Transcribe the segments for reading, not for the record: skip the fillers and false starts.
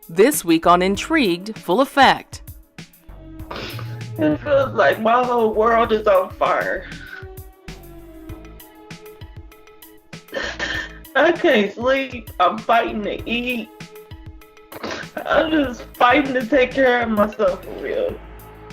This week on Intrigued, full effect. It feels like my whole world is on fire. I can't sleep. I'm fighting to eat. I'm just fighting to take care of myself for real.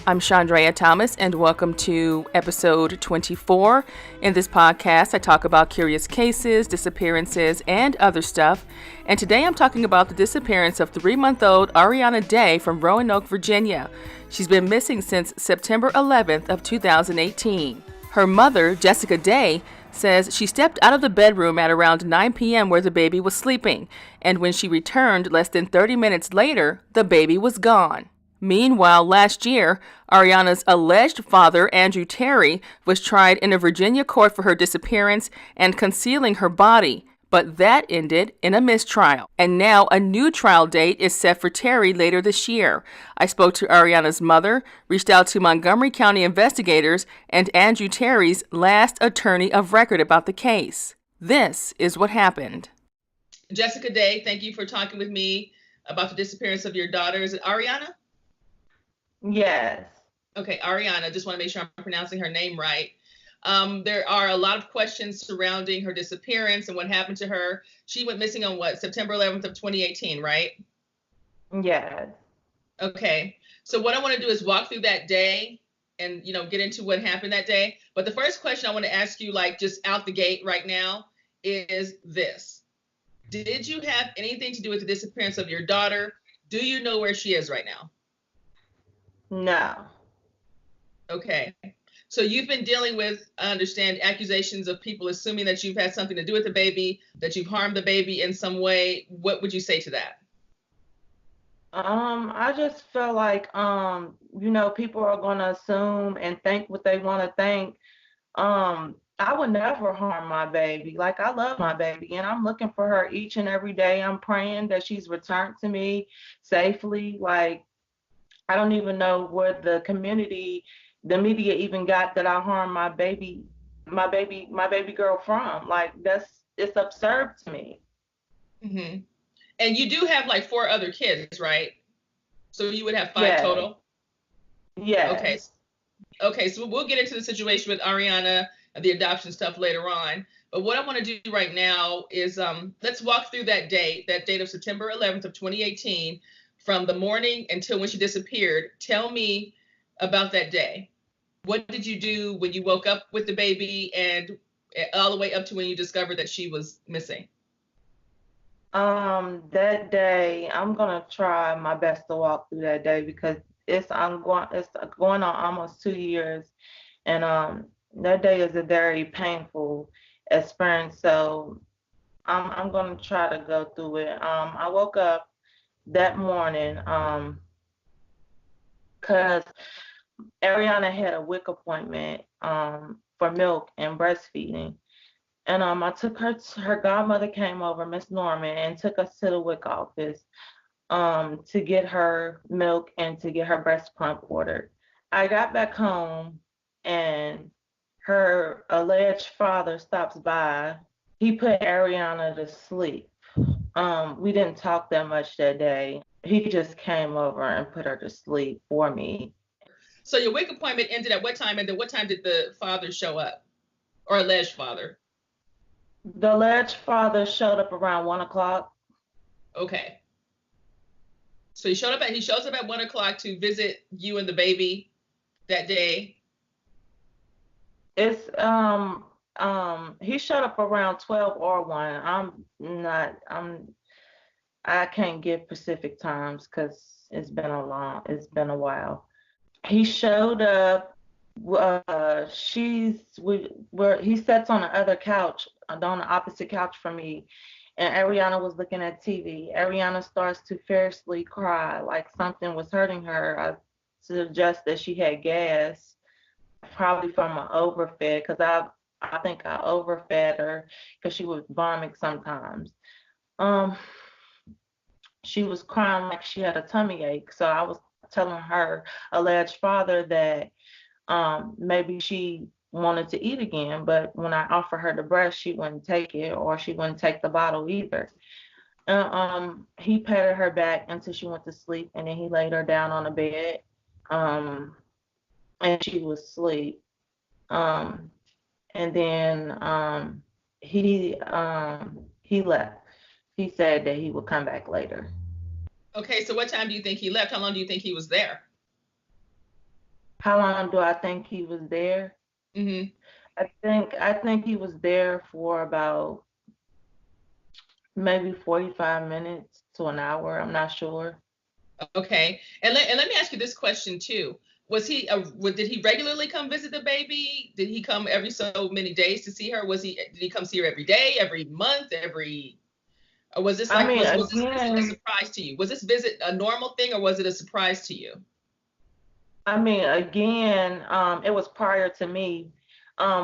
I'm Chandrea Thomas, and welcome to episode 24. In this podcast, I talk about curious cases, disappearances, and other stuff. And today I'm talking about the disappearance of 3-month-old Arieanna Day from Roanoke, Virginia. She's been missing since September 11th of 2018. Her mother, Jessica Day, says she stepped out of the bedroom at around 9 p.m. where the baby was sleeping, and when she returned less than 30 minutes later, the baby was gone. Meanwhile, last year, Arieanna's alleged father, Andrew Terry, was tried in a Virginia court for her disappearance and concealing her body, but that ended in a mistrial. And now a new trial date is set for Terry later this year. I spoke to Arieanna's mother, reached out to Montgomery County investigators, and Andrew Terry's last attorney of record about the case. This is what happened. Jessica Day, thank you for talking with me about the disappearance of your daughter. Is it Arieanna? Yes. Okay, Arieanna, just want to make sure I'm pronouncing her name right. There are a lot of questions surrounding her disappearance and what happened to her. She went missing on September 11th of 2018, right? Yes. Okay, so what I want to do is walk through that day and, get into what happened that day. But the first question I want to ask you, just out the gate right now, is this. Did you have anything to do with the disappearance of your daughter? Do you know where she is right now? No. Okay. So you've been dealing with, I understand, accusations of people assuming that you've had something to do with the baby, that you've harmed the baby in some way. What would you say to that? I just feel like people are gonna assume and think what they want to think. I would never harm my baby. Like, I love my baby and I'm looking for her each and every day. I'm praying that she's returned to me safely. Like, I don't even know where the media even got that I harmed my baby girl from. Like, it's absurd to me. Mm-hmm. And you do have 4 other kids, right? So you would have 5 Yeah. total? Okay. Yes. Okay, so we'll get into the situation with Arieanna and the adoption stuff later on. But what I want to do right now is let's walk through that date of September 11th of 2018, from the morning until when she disappeared. Tell me about that day. What did you do when you woke up with the baby and all the way up to when you discovered that she was missing? That day, I'm gonna try my best to walk through that day because it's going on almost 2 years, and that day is a very painful experience. So I'm gonna try to go through it. I woke up that morning, cause Ariana had a WIC appointment for milk and breastfeeding. And I took her godmother came over, Miss Norman, and took us to the WIC office to get her milk and to get her breast pump ordered. I got back home and her alleged father stops by. He put Ariana to sleep. We didn't talk that much that day. He just came over and put her to sleep for me. So your WIC appointment ended at what time, and then what time did the father show up, or alleged father? The alleged father showed up around 1 o'clock. Okay. So he shows up at 1 o'clock to visit you and the baby that day. It's he showed up around 12 or 1. I can't give specific times because it's been a while. He showed up. He sits on the other couch, on the opposite couch from me, and Ariana was looking at TV. Ariana starts to fiercely cry, like something was hurting her. I suggest that she had gas, probably from an overfed, because I think I overfed her because she was vomiting sometimes. Um, she was crying like she had a tummy ache. So I was telling her alleged father that maybe she wanted to eat again, but when I offered her the breast, she wouldn't take it, or she wouldn't take the bottle either. He patted her back until she went to sleep, and then he laid her down on the bed. Um, and she was asleep. Um, and then he left. He said that he would come back later. Okay, so what time do you think he left? How long do you think he was there? How long do I think he was there? Mm-hmm. I think he was there for about maybe 45 minutes to an hour. I'm not sure. Okay, and let me ask you this question too. Was he did he regularly come visit the baby? Did he come every so many days to see her? Did he come see her every day, every month, every or was this I like mean, was this visit a again, surprise to you? Was this visit a normal thing or was it a surprise to you? it was prior to me.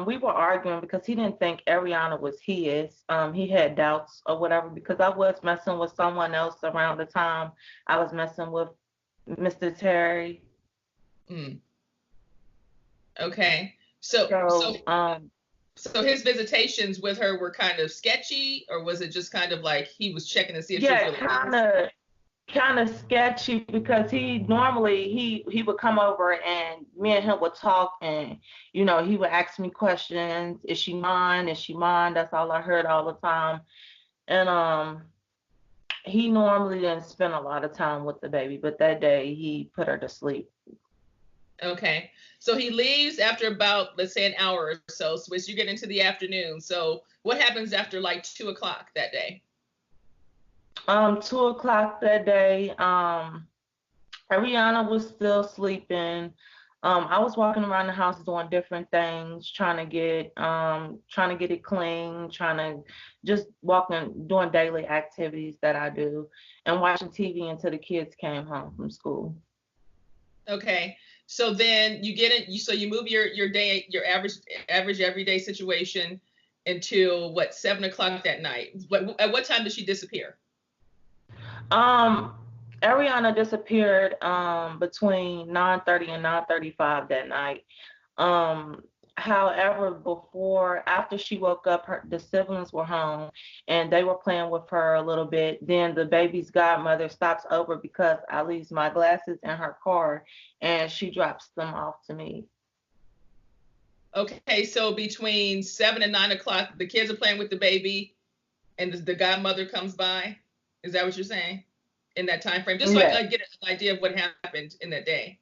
We were arguing because he didn't think Ariana was his. He had doubts or whatever because I was messing with someone else around the time I was messing with Mr. Terry. Mm, okay. So so So, so his visitations with her were kind of sketchy, or was it just kind of like he was checking to see if she was yeah, really his? kind of sketchy because he would come over and me and him would talk, and he would ask me questions. Is she mine? Is she mine? That's all I heard all the time. And he normally didn't spend a lot of time with the baby, but that day he put her to sleep. Okay. So he leaves after about, let's say, an hour or so. So as you get into the afternoon. So what happens after like 2 o'clock that day? 2 o'clock that day, Ariana was still sleeping. I was walking around the house doing different things, trying to get it clean, trying to just walking, doing daily activities that I do, and watching TV until the kids came home from school. Okay. So then you get it. So you move your day, your average everyday situation until what, 7 o'clock that night. At what time did she disappear? Um, Ariana disappeared between 9:30 and 9:35 that night. Um, However, after she woke up, the siblings were home and they were playing with her a little bit. Then the baby's godmother stops over because I leaves my glasses in her car and she drops them off to me. Okay. So between 7 and 9 o'clock, the kids are playing with the baby, and the godmother comes by. Is that what you're saying? In that time frame, just so Yeah. I get an idea of what happened in that day.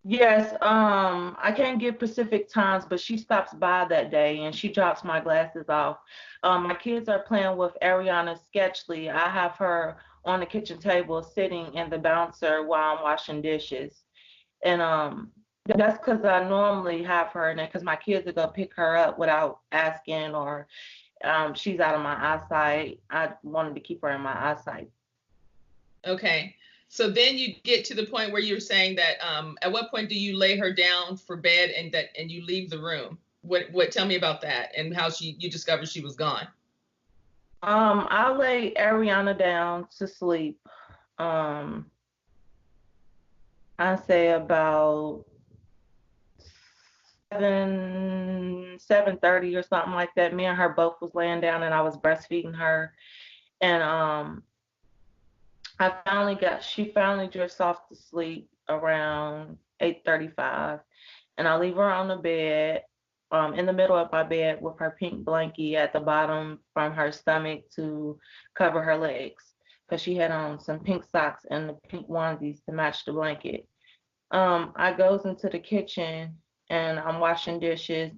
Yes, I can't give specific times, but she stops by that day and she drops my glasses off. My kids are playing with Ariana Sketchley. I have her on the kitchen table sitting in the bouncer while I'm washing dishes. And that's because I normally have her in there because my kids are gonna pick her up without asking, or she's out of my eyesight. I wanted to keep her in my eyesight. Okay. So then you get to the point where you're saying that at what point do you lay her down for bed and you leave the room? What tell me about that and how you discovered she was gone. I lay Ariana down to sleep. Um, I say about 7:30 or something like that. Me and her both was laying down and I was breastfeeding her. And she finally drifts off to sleep around 8:35, and I leave her on the bed, in the middle of my bed with her pink blankie at the bottom from her stomach to cover her legs, because she had on some pink socks and the pink onesies to match the blanket. I goes into the kitchen and I'm washing dishes,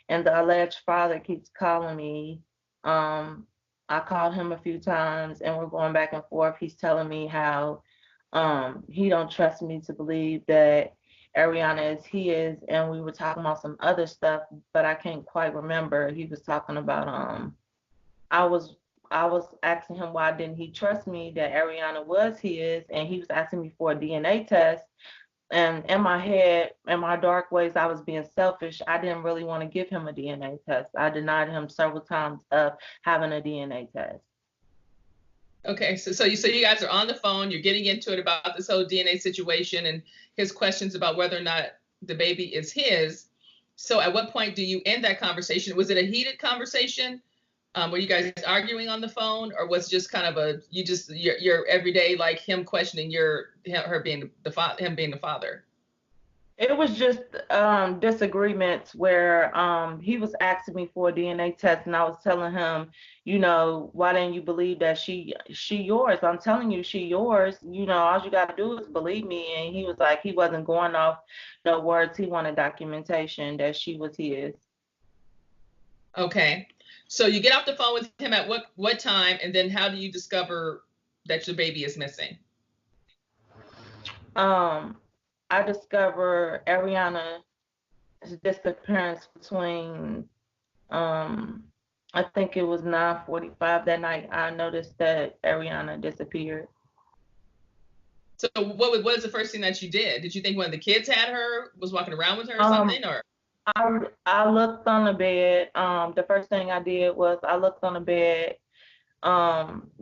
and the alleged father keeps calling me. Um, I called him a few times, and we're going back and forth. He's telling me how he don't trust me to believe that Ariana is his, and we were talking about some other stuff, but I can't quite remember. He was talking about I was I was asking him why didn't he trust me that Ariana was his, and he was asking me for a DNA test. And in my head, in my dark ways, I was being selfish. I didn't really want to give him a DNA test. I denied him several times of having a DNA test. Okay, so you guys are on the phone, you're getting into it about this whole DNA situation and his questions about whether or not the baby is his. So at what point do you end that conversation? Was it a heated conversation? Were you guys arguing on the phone, or was it just kind of your everyday, like him questioning her being the father, him being the father? It was just disagreements where he was asking me for a DNA test, and I was telling him, why didn't you believe that she yours? I'm telling you, she yours. All you got to do is believe me. And he was like, he wasn't going off no words. He wanted documentation that she was his. Okay. So you get off the phone with him at what time, and then how do you discover that your baby is missing? I discovered Arieanna's disappearance between, I think it was 9:45 that night. I noticed that Arieanna disappeared. So what was the first thing that you did? Did you think one of the kids had her, was walking around with her or something, or? I looked on the bed. The first thing I did was I looked on the bed.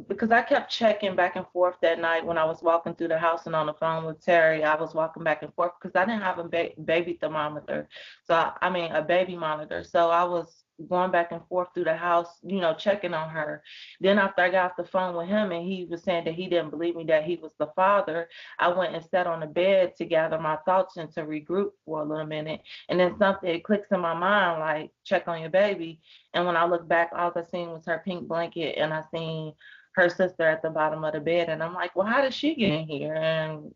Because I kept checking back and forth that night when I was walking through the house and on the phone with Terry. I was walking back and forth because I didn't have a baby thermometer. So, I mean, a baby monitor. So I was going back and forth through the house, checking on her. Then after I got off the phone with him and he was saying that he didn't believe me, that he was the father, I went and sat on the bed to gather my thoughts and to regroup for a little minute. And then something clicks in my mind, like, check on your baby. And when I look back, all I seen was her pink blanket, and I seen her sister at the bottom of the bed. And I'm like, well, how did she get in here? And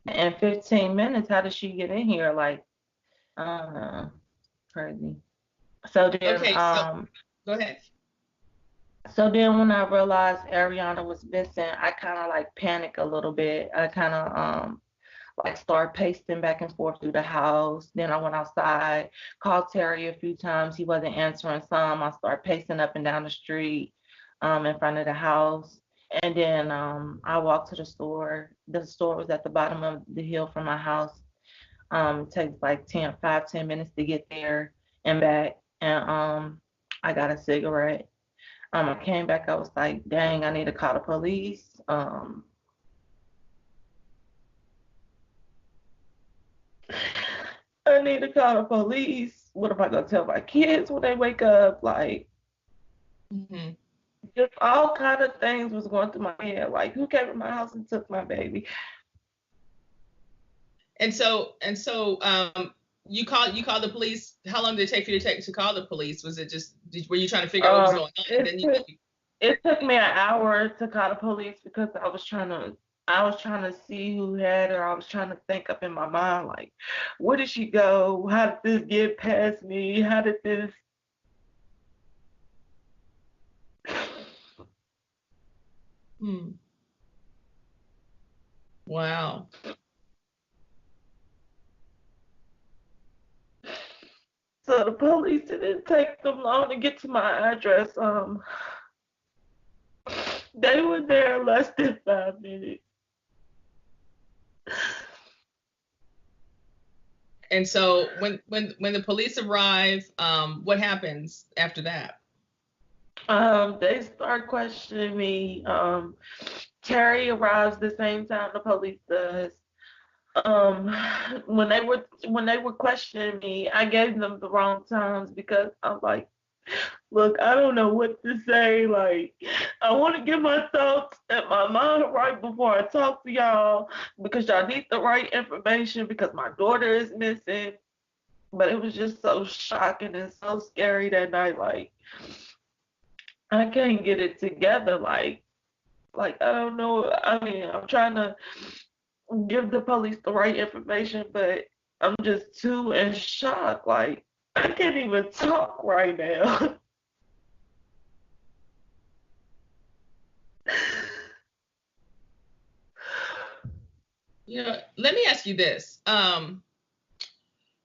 in 15 minutes, how did she get in here? Like, crazy. So then, okay, so go ahead. So then when I realized Arieanna was missing, I kind of like panicked a little bit. I kind of like start pacing back and forth through the house. Then I went outside, called Terry a few times. He wasn't answering some. I started pacing up and down the street in front of the house. And then I walked to the store. The store was at the bottom of the hill from my house. It takes like 5-10 minutes to get there and back. And I got a cigarette. I came back, I was like, dang, I need to call the police. I need to call the police. What am I gonna tell my kids when they wake up? Like, just all kind of things was going through my head. Like, who came to my house and took my baby? And so, you called the police. How long did it take for you to call the police? Was it just, were you trying to figure out what was going on? It took me an hour to call the police because I was trying to see who had her. I was trying to think up in my mind, like, where did she go? How did this get past me? How did this? Wow. So the police didn't take them long to get to my address. They were there less than 5 minutes. And so when the police arrive, what happens after that? They start questioning me. Terry arrives the same time the police does. When they were questioning me, I gave them the wrong times because I'm like, look, I don't know what to say. Like, I want to get my thoughts and my mind right before I talk to y'all because y'all need the right information because my daughter is missing. But it was just so shocking and so scary that night. Like, I can't get it together. Like I don't know. I mean, I'm trying to give the police the right information, but I'm just too in shock. Like, I can't even talk right now. Let me ask you this.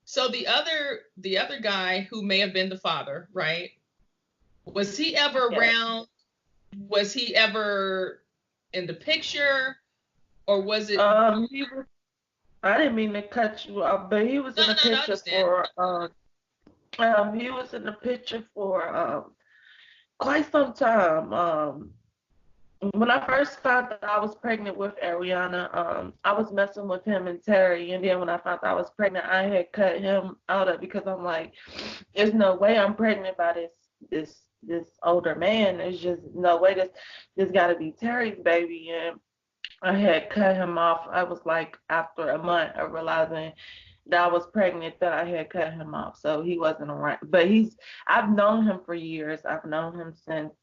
So the other guy who may have been the father, right? Was he ever around? Was he ever in the picture, or was it? He was. I didn't mean to cut you off, but he was in the picture for. He was in the picture for quite some time. When I first found out I was pregnant with Arieanna, I was messing with him and Terry, and then when I found out I was pregnant, I had cut him out of because I'm like, there's no way I'm pregnant by this this older man. There's just no way this got to be Terry's baby. And I had cut him off. I was like, after a month of realizing that I was pregnant, that I had cut him off. So he wasn't around. But I've known him for years. I've known him since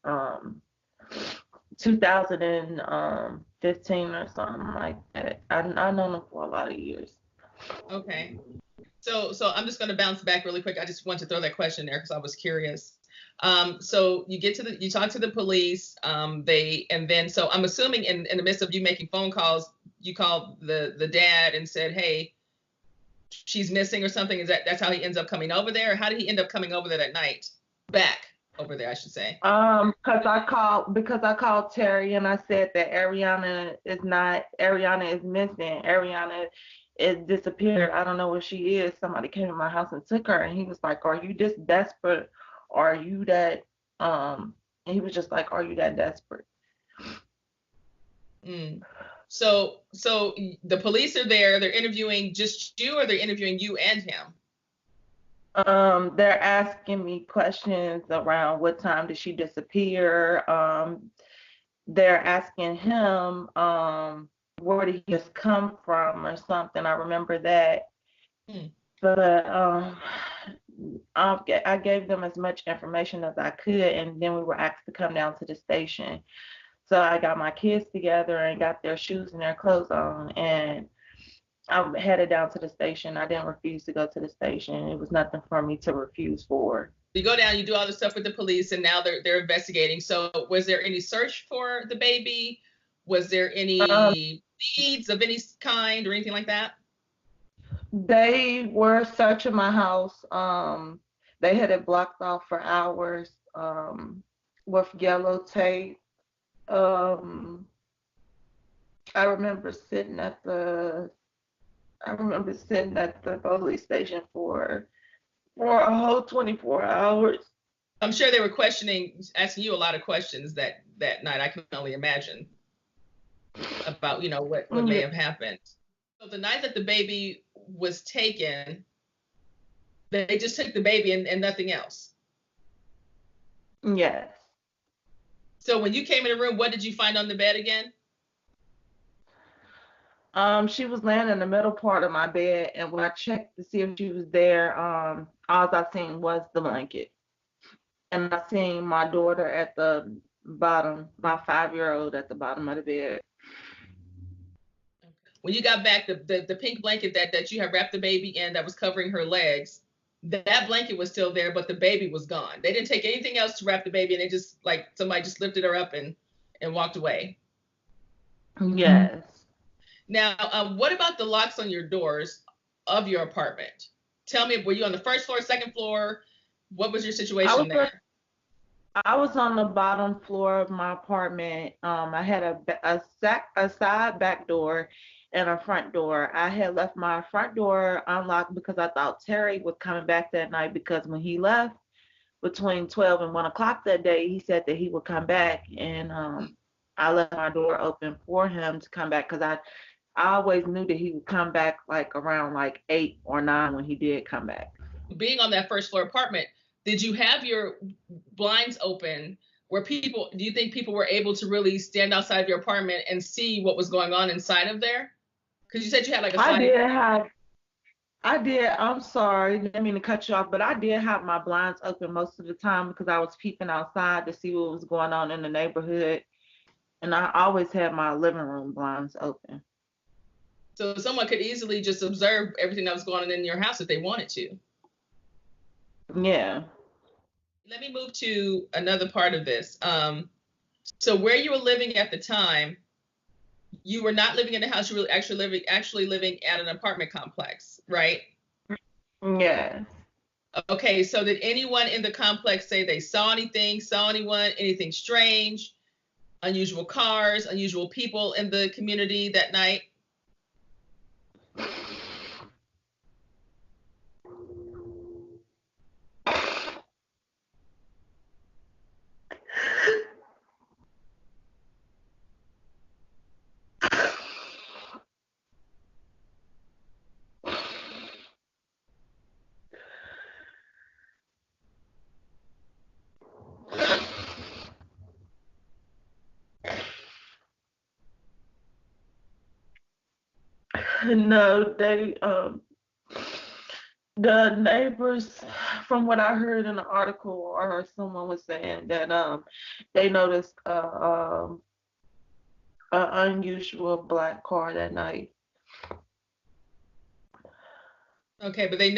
2015 or something like that. I've known him for a lot of years. Okay. So I'm just going to bounce back really quick. I just want to throw that question there because I was curious. So you talk to the police, so I'm assuming in the midst of you making phone calls, you called the dad and said, "Hey, she's missing" or something. That's how he ends up coming over there? Or how did he end up coming over there that night? Back over there, I should say. Because I called Terry and I said that Arieanna is missing. Arieanna is disappeared. I don't know where she is. Somebody came to my house and took her. And he was like, "Are you this desperate? Are you that?" And he was just like, "Are you that desperate?" So the police are there. They're interviewing just you, or they're interviewing you and him? They're asking me questions around what time did she disappear. They're asking him, where did he just come from or something. I remember that. But I gave them as much information as I could, and then we were asked to come down to the station. So I got my kids together and got their shoes and their clothes on, and I headed down to the station. I didn't refuse to go to the station. It was nothing for me to refuse for. You go down, you do all the stuff with the police, and now they're investigating. So was there any search for the baby? Was there any leads of any kind or anything like that? They were searching my house. They had it blocked off for hours with yellow tape. I remember sitting at the police station for a whole 24 hours. I'm sure they were asking you a lot of questions that night. I can only imagine about, what may have happened. So the night that the baby was taken, they just took the baby and nothing else? Yes. So when you came in the room, what did you find on the bed again? She was laying in the middle part of my bed, and when I checked to see if she was there, all I seen was the blanket. And I seen my daughter at the bottom, my 5-year-old at the bottom of the bed. When you got back, the pink blanket that you had wrapped the baby in that was covering her legs, that blanket was still there, but the baby was gone. They didn't take anything else to wrap the baby, and they just, like, somebody just lifted her up and walked away. Yes. Now, what about the locks on your doors of your apartment? Tell me, were you on the first floor, second floor? What was your situation there? I was on the bottom floor of my apartment. I had a side back door and a front door. I had left my front door unlocked because I thought Terry was coming back that night, because when he left between 12 and 1 o'clock that day, he said that he would come back, and I left my door open for him to come back, because I always knew that he would come back like around like 8 or 9 when he did come back. Being on that first floor apartment, did you have your blinds open where do you think people were able to really stand outside of your apartment and see what was going on inside of there? Because you said you had like a I did. I'm sorry, I didn't mean to cut you off, but I did have my blinds open most of the time because I was peeping outside to see what was going on in the neighborhood. And I always had my living room blinds open. So someone could easily just observe everything that was going on in your house if they wanted to. Yeah. Let me move to another part of this. So where you were living at the time, you were not living in the house. You were actually living at an apartment complex, right? Yes. Okay. So did anyone in the complex say they saw anyone, anything strange, unusual cars, unusual people in the community that night? No, the neighbors, from what I heard in the article, or someone was saying that they noticed a unusual black car that night. Okay, but they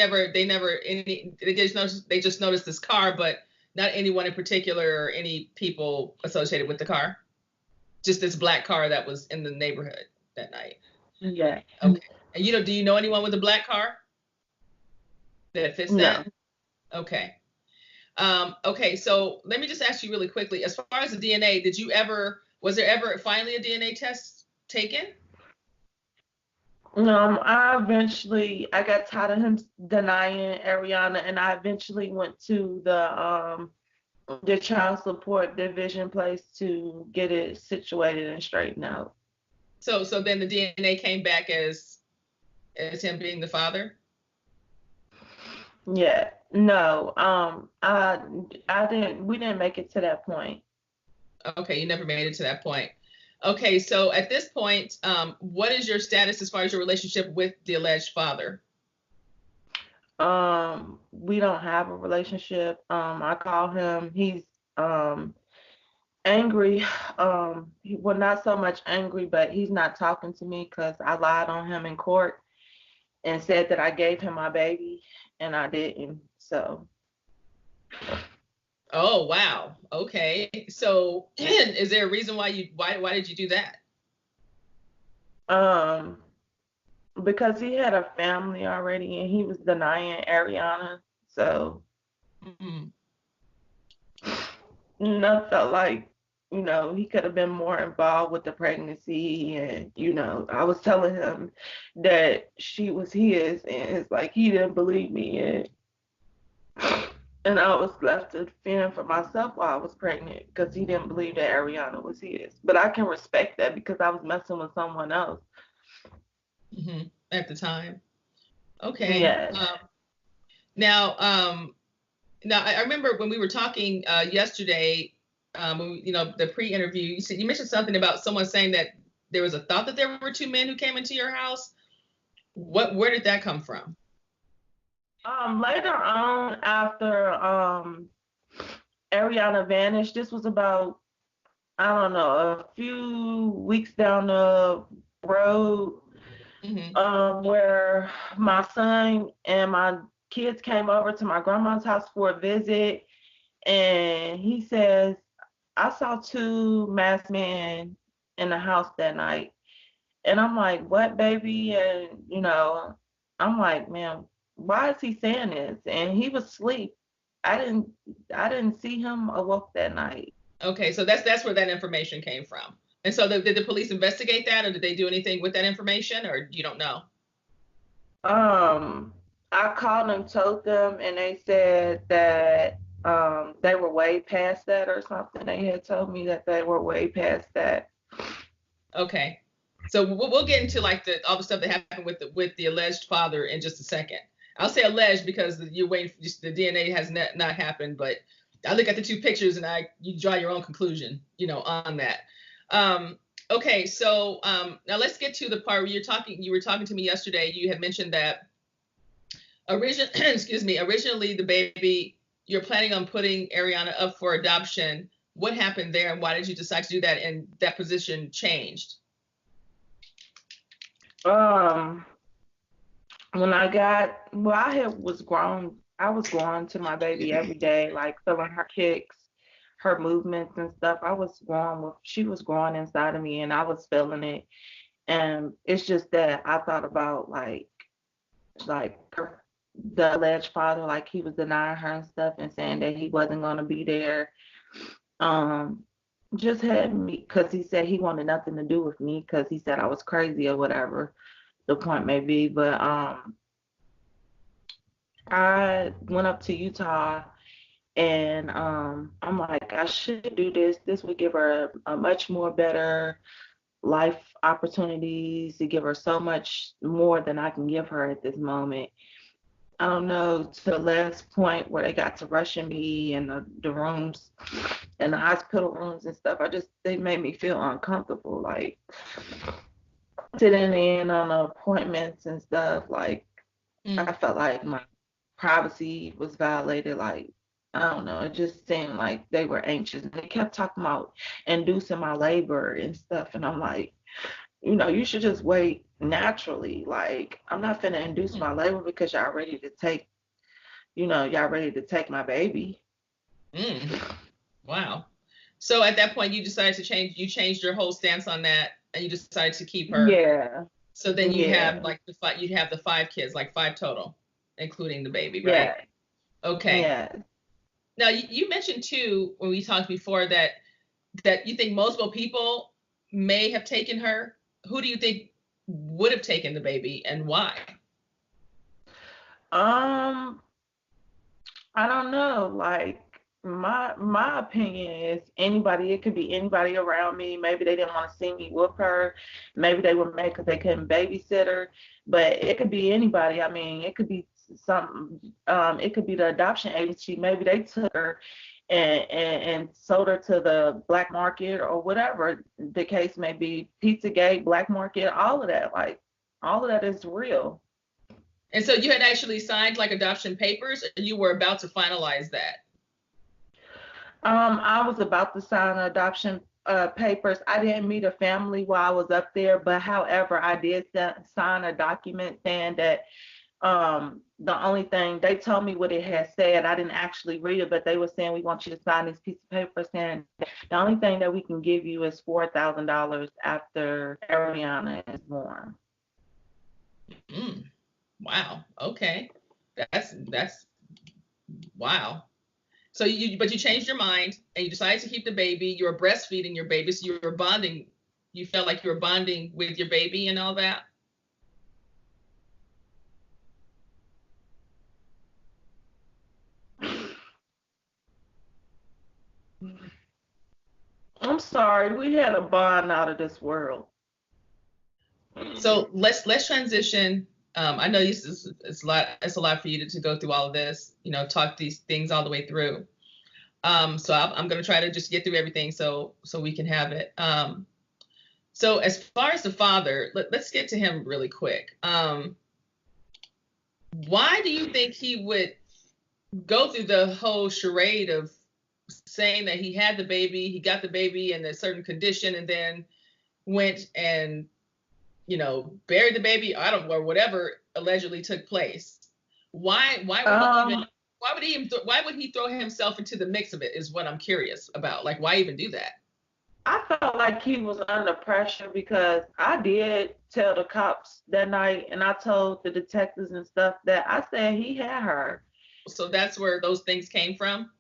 just noticed this car, but not anyone in particular or any people associated with the car. Just this black car that was in the neighborhood that night. Yeah. Okay. And do you know anyone with a black car that fits No. that? Okay. Okay, so let me just ask you really quickly, as far as the DNA, was there ever finally a DNA test taken? I got tired of him denying Ariana, and I eventually went to the child support division place to get it situated and straightened out. So then the DNA came back as him being the father? Yeah. No. We didn't make it to that point. Okay, you never made it to that point. Okay, so at this point, what is your status as far as your relationship with the alleged father? We don't have a relationship. I call him. He's angry. Well, not so much angry, but he's not talking to me because I lied on him in court and said that I gave him my baby, and I didn't. So. Oh, wow. Okay. So is there a reason why did you do that? Um, because he had a family already and he was denying Ariana. So Mm-hmm. I felt like, he could have been more involved with the pregnancy. And, I was telling him that she was his, and it's like he didn't believe me. And I was left to fend for myself while I was pregnant because he didn't believe that Ariana was his. But I can respect that because I was messing with someone else. Mm-hmm. At the time. Okay. Yeah. Now, I remember when we were talking yesterday, the pre-interview, you mentioned something about someone saying that there was a thought that there were two men who came into your house. Where did that come from? Later on, after Ariana vanished, this was about, I don't know, a few weeks down the road, where my son and my kids came over to my grandma's house for a visit, and he says, I saw two masked men in the house that night. And I'm like, what, baby? And, I'm like, man, why is he saying this? And he was asleep. I didn't see him awoke that night. Okay, so that's where that information came from. And so did the police investigate that, or did they do anything with that information, or you don't know? I called them, told them, and they said that they were way past that or something. They had told me that they were way past that. Okay, so we'll get into like all the stuff that happened with the alleged father in just a second. I'll say alleged because you're waiting for the DNA has not happened, but I look at the two pictures and you draw your own conclusion, on that. Okay, so now let's get to the part where you were talking to me yesterday. You had mentioned that originally the baby, you're planning on putting Arieanna up for adoption. What happened there, and why did you decide to do that, and that position changed? When was grown. I was growing to my baby every day, like feeling her kicks, her movements and stuff. She was growing inside of me, and I was feeling it. And it's just that I thought about the alleged father, like he was denying her and stuff and saying that he wasn't gonna be there. Just had me because he said he wanted nothing to do with me because he said I was crazy or whatever the point may be. But I went up to Utah and I'm like, I should do this. This would give her a much more better life opportunities, to give her so much more than I can give her at this moment. I don't know, to the last point where they got to rushing me in the rooms and the hospital rooms and stuff. They made me feel uncomfortable. Like, sitting in on appointments and stuff. Like, I Mm. felt like my privacy was violated. Like, I don't know. It just seemed like they were anxious. They kept talking about inducing my labor and stuff. And I'm like, you should just wait naturally. Like, I'm not finna induce Mm. my labor because y'all ready to take my baby. Mm. Wow. So at that point, you decided to change. You changed your whole stance on that, and you decided to keep her. Yeah, So then you'd have yeah, like you'd have the five kids, like five total, including the baby, right? yeah, Okay. yeah. Now you mentioned too when we talked before that you think multiple people may have taken her. Who do you think would have taken the baby and why? Um, I don't know. Like, my opinion is anybody. It could be anybody around me. Maybe they didn't want to see me with her. Maybe they were mad because they couldn't babysit her. But it could be anybody. I mean, it could be something. It could be the adoption agency. Maybe they took her and sold her to the black market or whatever the case may be. Pizzagate, black market, all of that. Like, all of that is real. And so you had actually signed like adoption papers, and you were about to finalize that. I was about to sign adoption papers. I didn't meet a family while I was up there, but however, I did sign a document saying that the only thing they told me what it had said. I didn't actually read it, but they were saying we want you to sign this piece of paper saying the only thing that we can give you is $4,000 after Ariana is born. Mm, wow. Okay. That's wow. So but you changed your mind and you decided to keep the baby. You were breastfeeding your baby, so you were bonding. You felt like you were bonding with your baby and all that. I'm sorry, we had a bond out of this world. So let's transition. I know it's a lot for you to go through all of this, talk these things all the way through. So I'm going to try to just get through everything so we can have it. So as far as the father, let's get to him really quick. Why do you think he would go through the whole charade of saying that he had the baby, he got the baby in a certain condition, and then went and buried the baby, I don't know, or whatever allegedly took place? Why would he even Um, why would he throw himself into the mix of it is what I'm curious about. Like, why even do that? I felt like he was under pressure because I did tell the cops that night and I told the detectives and stuff that I said he had her. So that's where those things came from.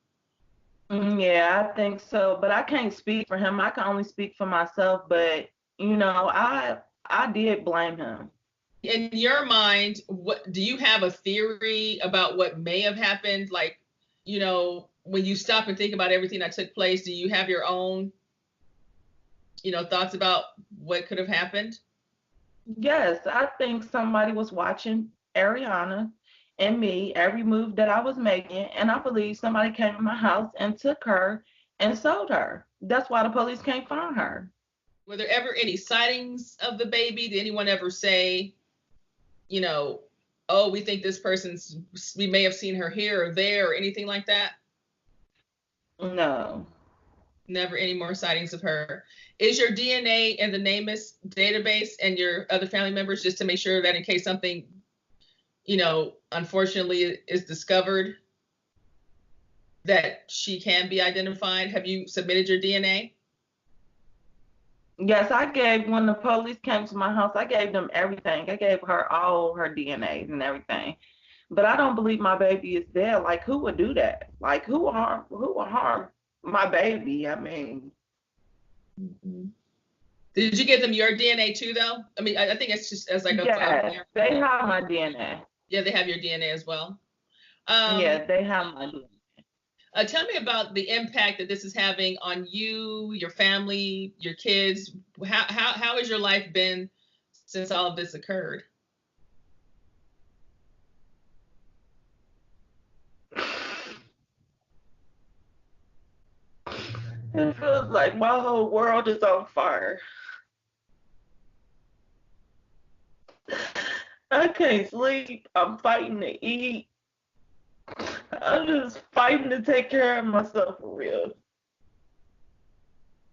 Yeah, I think so, but I can't speak for him. I can only speak for myself, but I did blame him. In your mind, what do you have a theory about what may have happened? Like, when you stop and think about everything that took place, do you have your own, thoughts about what could have happened? Yes, I think somebody was watching Ariana and me every move that I was making, and I believe somebody came in my house and took her and sold her. That's why the police can't find her. Were there ever any sightings of the baby? Did anyone ever say, you know, oh, we think we may have seen her here or there or anything like that? No. Never any more sightings of her. Is your DNA in the NamUs database and your other family members, just to make sure that in case something, unfortunately is discovered, that she can be identified? Have you submitted your DNA? Yes, when the police came to my house, I gave them everything. I gave her all her DNAs and everything. But I don't believe my baby is there. Like, who would do that? Like, who would harm my baby? I mean, Mm-hmm. Did you give them your DNA too, though? I mean, I think it's just as like a yes, they have my DNA. yeah, they have your DNA as well. Um, Yeah, they have my DNA. Tell me about the impact that this is having on you, your family, your kids. How has your life been since all of this occurred? It feels like my whole world is on fire. I can't sleep. I'm fighting to eat. I'm just fighting to take care of myself for real.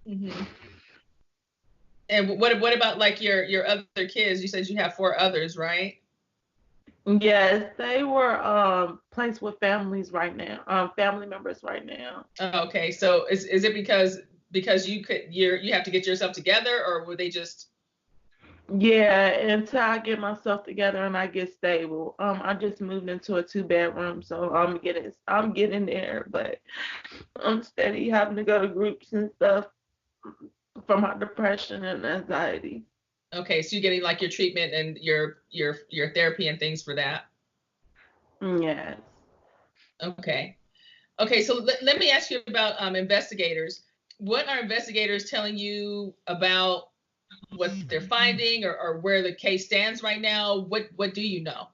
Hmm. And what about like your other kids? You said you have four others, right? Yes, they were placed with families right now. Family members right now. Okay, so is it because you have to get yourself together, or were they just Yeah, until I get myself together and I get stable. I just moved into a 2 bedroom, so I'm getting there, but I'm steady having to go to groups and stuff for my depression and anxiety. okay? So you're getting like your treatment and your therapy and things for that. Yes. Okay. Okay, so let me ask you about investigators. What are investigators telling you about what they're finding, or where the case stands right now? What do you know?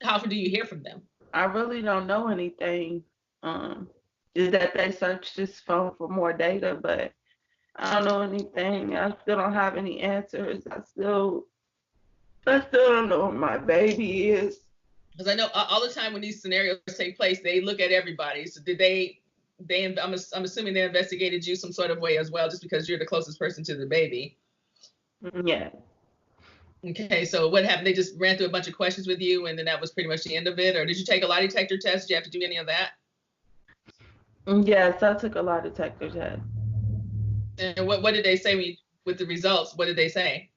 How often do you hear from them? I really don't know anything. Is that they searched this phone for more data, but I don't know anything. I still don't have any answers. I still don't know what my baby is. Because I know all the time when these scenarios take place, they look at everybody. So did I'm assuming they investigated you some sort of way as well, just because you're the closest person to the baby. Yeah. Okay, so what happened? They just ran through a bunch of questions with you, and then that was pretty much the end of it? Or did you take a lie detector test? Did you have to do any of that? Yes, I took a lie detector test. And what did they say with the results? What did they say?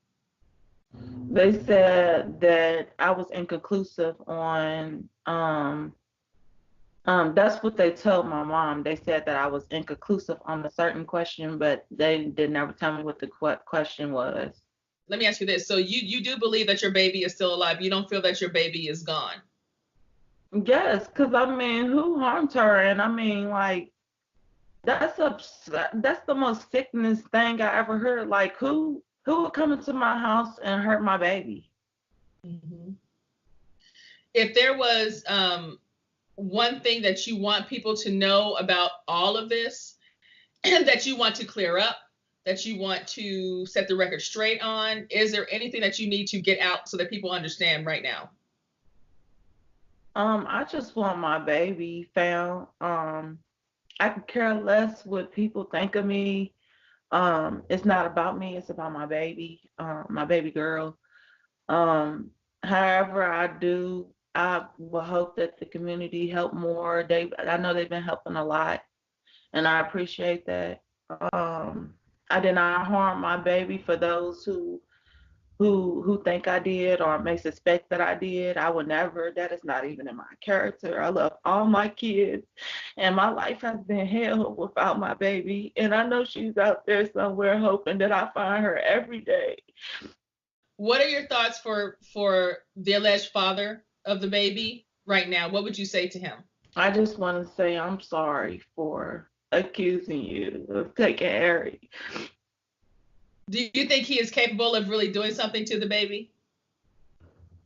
They said that I was inconclusive on that's what they told my mom. They said that I was inconclusive on a certain question, but they did never tell me what the question was. Let me ask you this. So you do believe that your baby is still alive. You don't feel that your baby is gone. Yes, because I mean, who harmed her? And I mean, like, that's the most sickness thing I ever heard. Like, who would come into my house and hurt my baby? Mm-hmm. If there was one thing that you want people to know about all of this, that you want to clear up, that you want to set the record straight on, is there anything that you need to get out so that people understand right now? I just want my baby found. I could care less what people think of me. It's not about me, it's about my baby girl. Um, However I will hope that the community help more. I know they've been helping a lot, and I appreciate that. Um, I did not harm my baby. For those who think I did or may suspect that I did, I would never. That is not even in my character. I love all my kids, and my life has been hell without my baby. And I know she's out there somewhere hoping that I find her every day. What are your thoughts for the alleged father of the baby right now? What would you say to him? I just want to say I'm sorry for accusing you of taking Harry. Do you think he is capable of really doing something to the baby?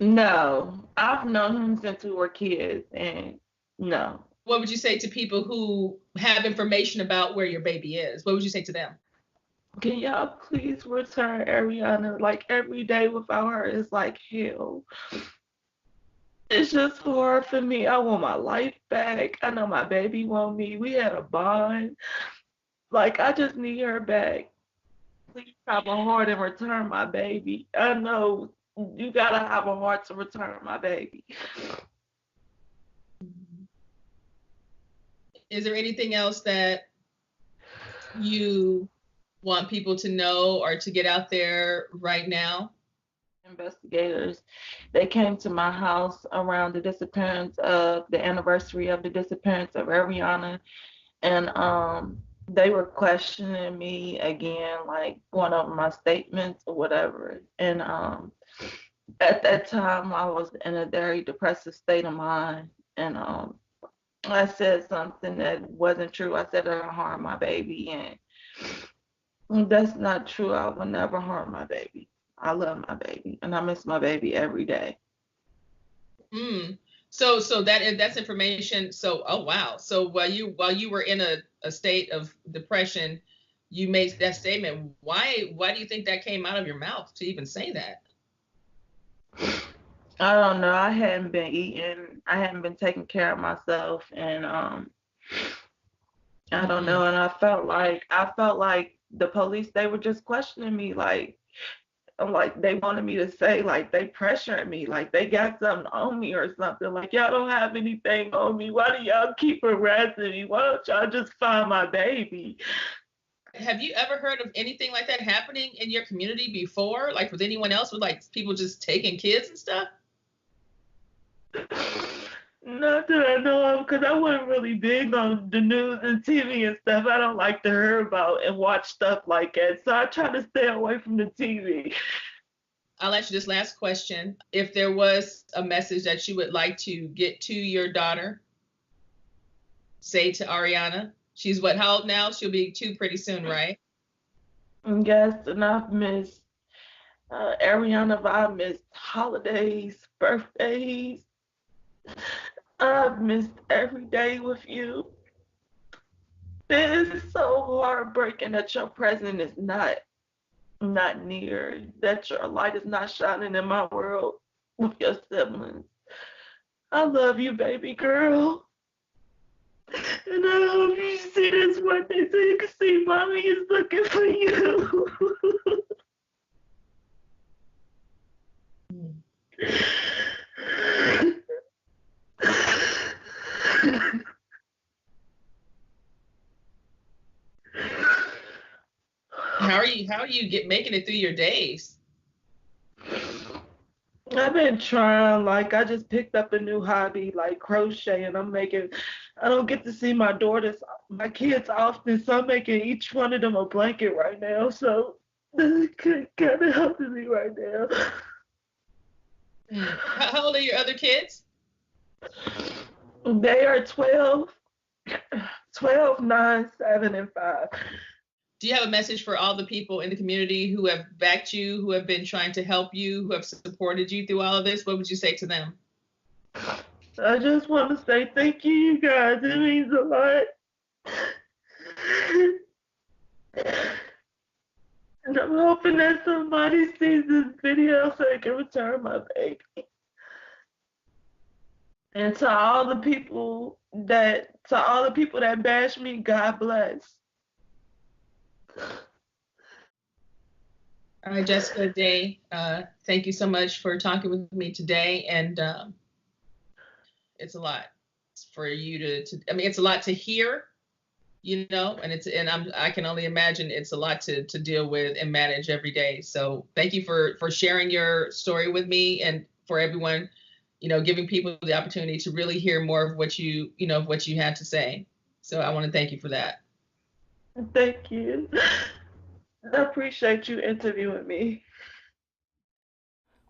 No, I've known him since we were kids, and no. What would you say to people who have information about where your baby is? What would you say to them? Can y'all please return Arieanna? Like every day without her is like hell. It's just hard for me. I want my life back. I know my baby want me. We had a bond. Like I just need her back. Please have a heart and return my baby. I know you gotta have a heart to return my baby. Is there anything else that you want people to know or to get out there right now? Investigators, they came to my house around the anniversary of the disappearance of Arieanna, and they were questioning me again, like going over my statements or whatever. And at that time, I was in a very depressive state of mind, and I said something that wasn't true. I said that I harmed my baby, and that's not true. I would never harm my baby. I love my baby, and I miss my baby every day. Mm. So that's information. So oh wow. So while you were in a state of depression, you made that statement. Why do you think that came out of your mouth to even say that? I don't know. I hadn't been eating. I hadn't been taking care of myself, and I don't Mm-hmm. know. And I felt like the police, they were just questioning me, like they wanted me to say, like they pressuring me, like they got something on me or something. Like y'all don't have anything on me. Why do y'all keep harassing me? Why don't y'all just find my baby? Have you ever heard of anything like that happening in your community before? Like with anyone else, with like people just taking kids and stuff? Not that I know of, because I wasn't really big on the news and TV and stuff. I don't like to hear about and watch stuff like that. So I try to stay away from the TV. I'll ask you this last question. If there was a message that you would like to get to your daughter, say to Arieanna, she's what, how old now? She'll be 2 pretty soon, right? Yes, and I've missed Ariana, I've missed holidays, birthdays. I've missed every day with you. It is so heartbreaking that your presence is not near, that your light is not shining in my world with your siblings. I love you, baby girl. And I hope you see this one day so you can see mommy is looking for you. How are you making it through your days? I've been trying, like I just picked up a new hobby, like crochet, and I don't get to see my kids often, so I'm making each one of them a blanket right now. So this is kind of helping me right now. How old are your other kids? They are 12, 9, 7, and 5. Do you have a message for all the people in the community who have backed you, who have been trying to help you, who have supported you through all of this? What would you say to them? I just want to say thank you, you guys. It means a lot. And I'm hoping that somebody sees this video so they can return my baby. And to all the people that bash me, God bless. All right, Jessica Day, thank you so much for talking with me today. And it's a lot for you I mean, it's a lot to hear, and I can only imagine it's a lot to deal with and manage every day. So thank you for sharing your story with me, and for everyone, giving people the opportunity to really hear more of what of what you had to say. So I want to thank you for that. Thank you. I appreciate you interviewing me.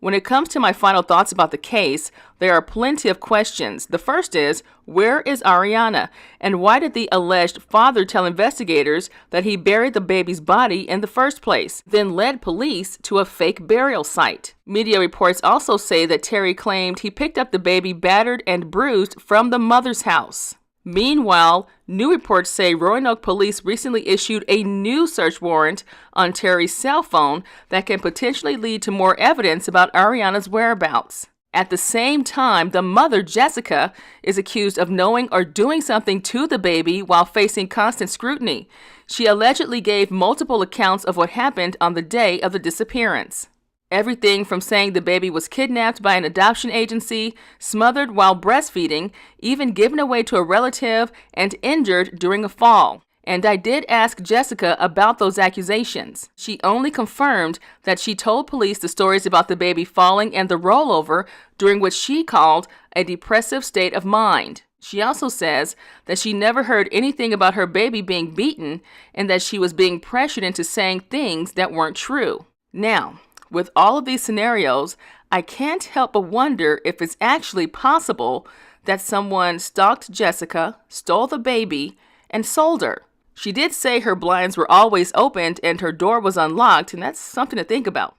When it comes to my final thoughts about the case, there are plenty of questions. The first is, where is Arieanna? And why did the alleged father tell investigators that he buried the baby's body in the first place, then led police to a fake burial site? Media reports also say that Terry claimed he picked up the baby battered and bruised from the mother's house. Meanwhile, new reports say Roanoke police recently issued a new search warrant on Terry's cell phone that can potentially lead to more evidence about Arieanna's whereabouts. At the same time, the mother, Jessica, is accused of knowing or doing something to the baby while facing constant scrutiny. She allegedly gave multiple accounts of what happened on the day of the disappearance. Everything from saying the baby was kidnapped by an adoption agency, smothered while breastfeeding, even given away to a relative, and injured during a fall. And I did ask Jessica about those accusations. She only confirmed that she told police the stories about the baby falling and the rollover during what she called a depressive state of mind. She also says that she never heard anything about her baby being beaten and that she was being pressured into saying things that weren't true. Now, with all of these scenarios, I can't help but wonder if it's actually possible that someone stalked Jessica, stole the baby, and sold her. She did say her blinds were always opened and her door was unlocked, and that's something to think about.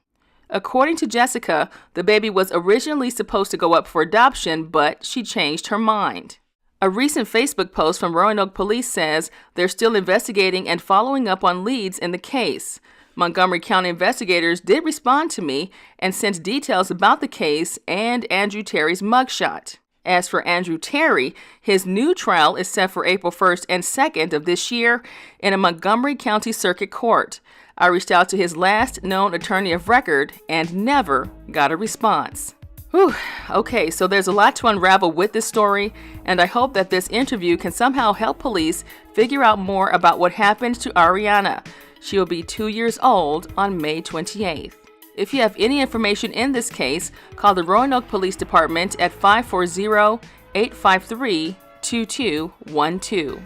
According to Jessica, the baby was originally supposed to go up for adoption, but she changed her mind. A recent Facebook post from Roanoke Police says they're still investigating and following up on leads in the case. Montgomery County investigators did respond to me and sent details about the case and Andrew Terry's mugshot. As for Andrew Terry, his new trial is set for April 1st and 2nd of this year in a Montgomery County Circuit Court. I reached out to his last known attorney of record and never got a response. Whew. Okay, so there's a lot to unravel with this story, and I hope that this interview can somehow help police figure out more about what happened to Arieanna. She will be 2 years old on May 28th. If you have any information in this case, call the Roanoke Police Department at 540-853-2212.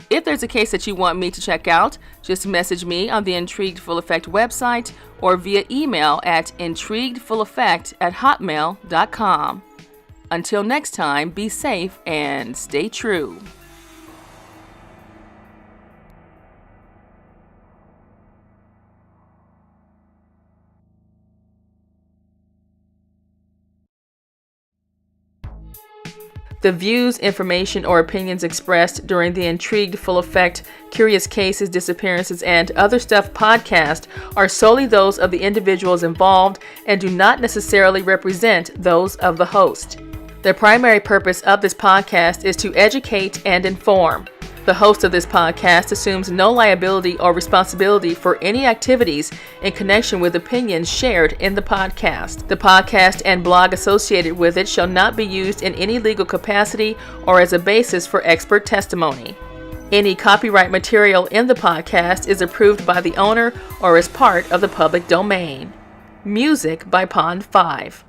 If there's a case that you want me to check out, just message me on the Intrigued Full Effect website or via email at intriguedfulleffect@hotmail.com. Until next time, be safe and stay true. The views, information, or opinions expressed during the Intrigued Full Effect, Curious Cases, Disappearances, and Other Stuff podcast are solely those of the individuals involved and do not necessarily represent those of the host. The primary purpose of this podcast is to educate and inform. The host of this podcast assumes no liability or responsibility for any activities in connection with opinions shared in the podcast. The podcast and blog associated with it shall not be used in any legal capacity or as a basis for expert testimony. Any copyright material in the podcast is approved by the owner or is part of the public domain. Music by Pond 5.